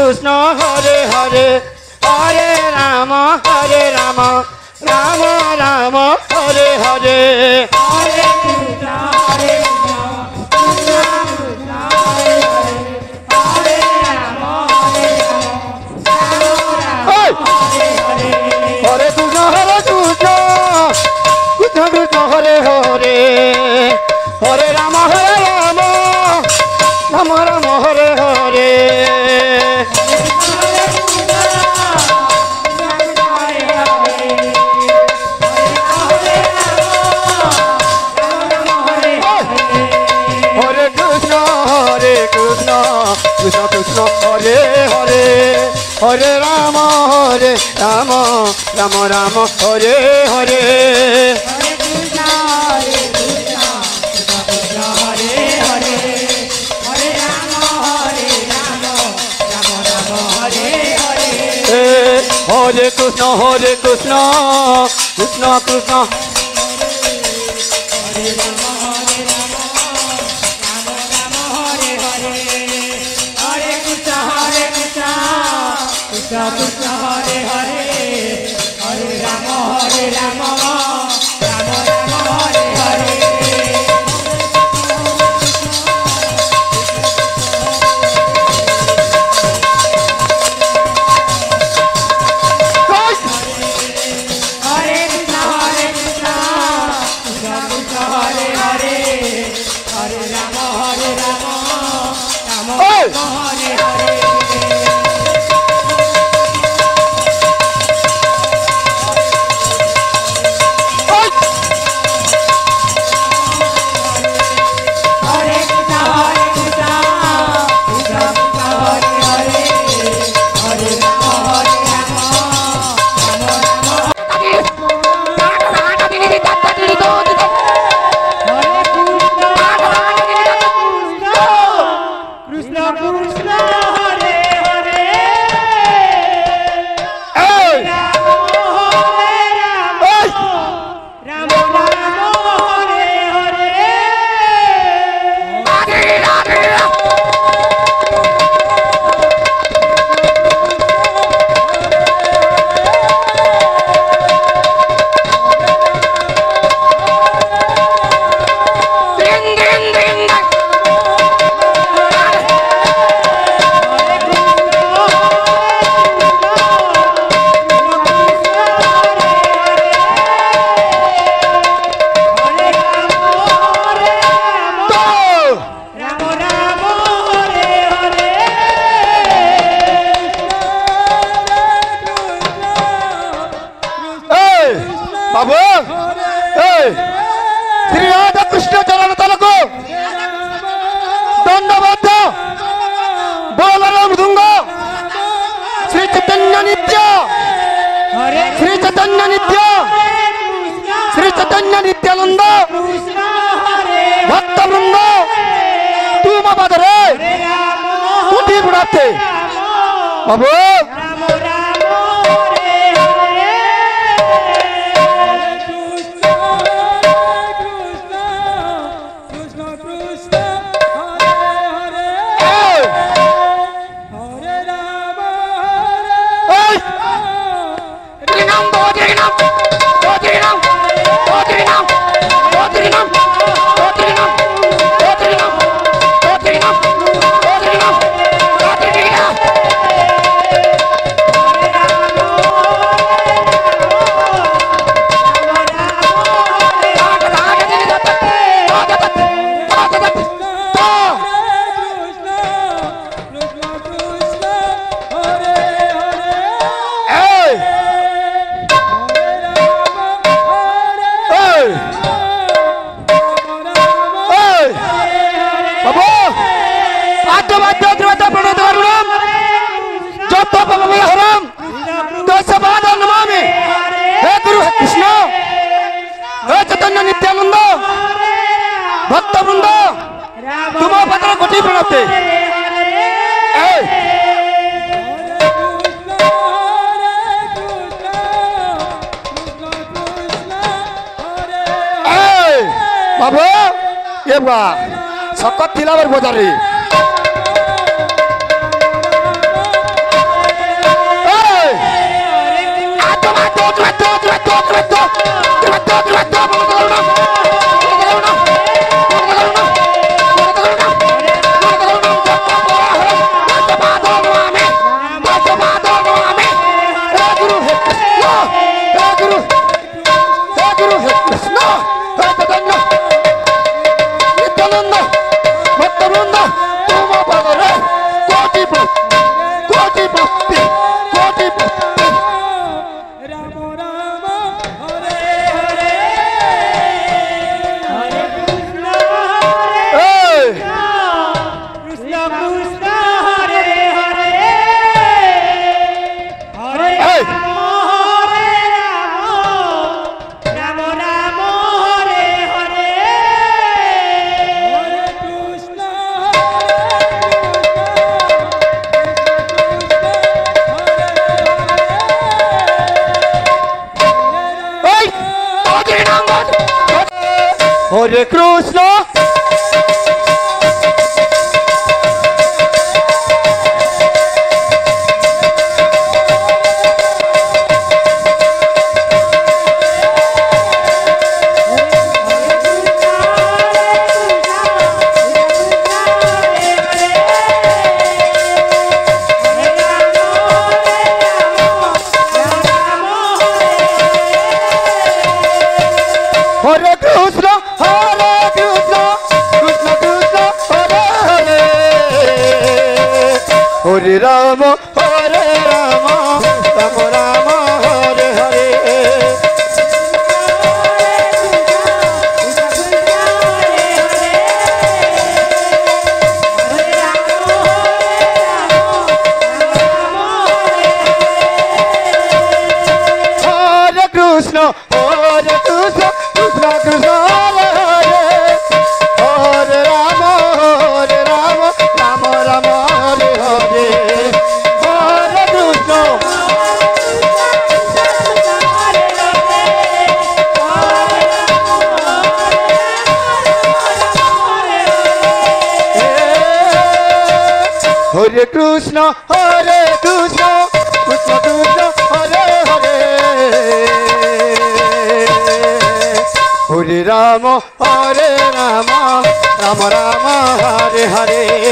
कृष्ण हरे हरे हरे राम राम राम हरे हरे हरे कृष्ण हरे कृष्ण हरे हरे राम हरे कृष्ण कृष्ण कृष्ण हरे हरे हरे राम राम राम हरे हरे कृष्ण कृष्ण हरे हरे हरे राम राम राम हरे हरे हरे कृष्ण कृष्ण हरे हरे हरे राम राम राम हरे हरे हरे कृष्ण कृष्ण कृष्ण हरे राम कृष्ण हरे हरे हरे राम राम राम हरे हरे हरे कृष्ण कृष्ण कृष्ण हरे हरे हरे राम राम हरे हरे श्री राधा कृष्ण चरण तलको दंडबद्ध बोलराम मृदंग श्री चैतन्य नित्य श्री चैतन्य नित्य श्री चैतन्य नित्यानंद भक्त वृंद तुम बदरे कुटी बुढ़ाते बाबू नित्यानंद भक्त वृंद तुम पत्र कोटि प्रणते बाबू ये बा सकत थिला बर बजारी Hare Krishna. Hare Krishna, Hare Krishna, Krishna Krishna, Hare Hare, Hare Rama, Hare Rama, Rama Rama, Hare Hare. Hare Krishna, Hare Krishna, Krishna Krishna, Hare Hare, Hare Rama, Rama Rama, Hare Hare, Hare Krishna. Hare Krishna, Hare Krishna, Krishna Krishna, Hare Hare, Hare Rama, Rama Rama, Hare Hare.